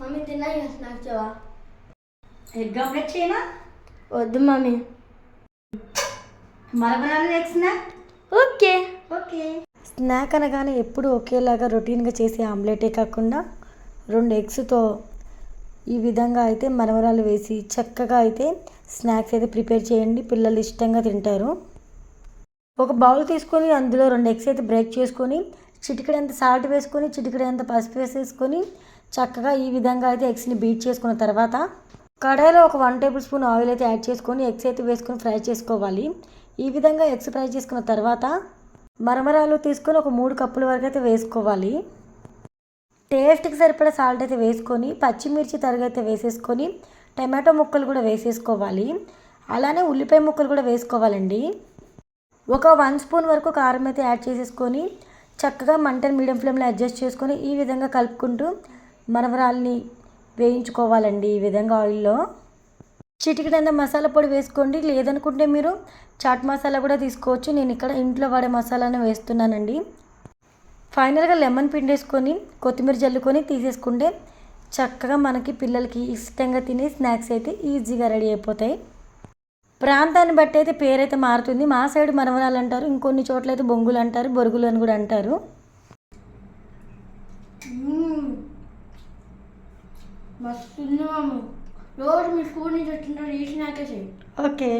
Mummy తిన్నా snacks చేయవా? Egg omelette చేయనా? వద్దు మమ్మీ. మరమరాలు egg snack. Okay okay. Snack అనగానే ఎప్పుడు ఒకేలాగా రొటీన్గా చేసే ఆమ్లెటే కాకుండా 2 ఎగ్స్తో ఈ విధంగా అయితే మరమరాలు వేసి చక్కగా అయితే స్నాక్స్ అయితే ప్రిపేర్ చేయండి. పిల్లలు ఇష్టంగా తింటారు. ఒక బౌల్ తీసుకొని అందులో 2 ఎగ్స్ అయితే బ్రేక్ చేసుకొని చిటికెడంత సాల్ట్ వేసుకొని చిటికెడంత పసుపు వేసేసుకొని చక్కగా ఈ విధంగా అయితే ఎగ్స్ని బీట్ చేసుకున్న తర్వాత కడాయిలో ఒక 1 టేబుల్ స్పూన్ ఆయిల్ అయితే యాడ్ చేసుకొని ఎగ్స్ అయితే వేసుకొని ఫ్రై చేసుకోవాలి. ఈ విధంగా ఎగ్స్ ఫ్రై చేసుకున్న తర్వాత మరమరాలు తీసుకొని ఒక 3 కప్పుల వరకు అయితే వేసుకోవాలి. టేస్ట్కి సరిపడా సాల్ట్ అయితే వేసుకొని పచ్చిమిర్చి తరుగు అయితే వేసేసుకొని టమాటో ముక్కలు కూడా వేసేసుకోవాలి. అలానే ఉల్లిపాయ ముక్కలు కూడా వేసుకోవాలండి. ఒక 1 స్పూన్ వరకు కారం అయితే యాడ్ చేసేసుకొని చక్కగా మంటను మీడియం ఫ్లేమ్లో అడ్జస్ట్ చేసుకొని ఈ విధంగా కలుపుకుంటూ మరమరాలని వేయించుకోవాలండి. ఈ విధంగా ఆయిల్లో చిటికెడంత మసాలా పొడి వేసుకోండి. లేదనుకుంటే మీరు చాట్ మసాలా కూడా తీసుకోవచ్చు. నేను ఇక్కడ ఇంట్లో వాడే మసాలాను వేస్తున్నానండి. ఫైనల్గా లెమన్ పిండేసుకొని కొత్తిమీర జల్లుకొని తీసేసుకుంటే చక్కగా మనకి పిల్లలకి ఇష్టంగా తినే స్నాక్స్ అయితే ఈజీగా రెడీ అయిపోతాయి. ప్రాంతాన్ని బట్టి అయితే పేరైతే మారుతుంది. మా సైడ్ మరమరాలు అంటారు, ఇంకొన్ని చోట్ల అయితే బొంగులు అంటారు, బొరుగులు అని కూడా అంటారు. మస్తు మమ్మీ. రోజు మీ స్కూల్ నుంచి వచ్చిన ఈ స్నాక్స్. ఓకే.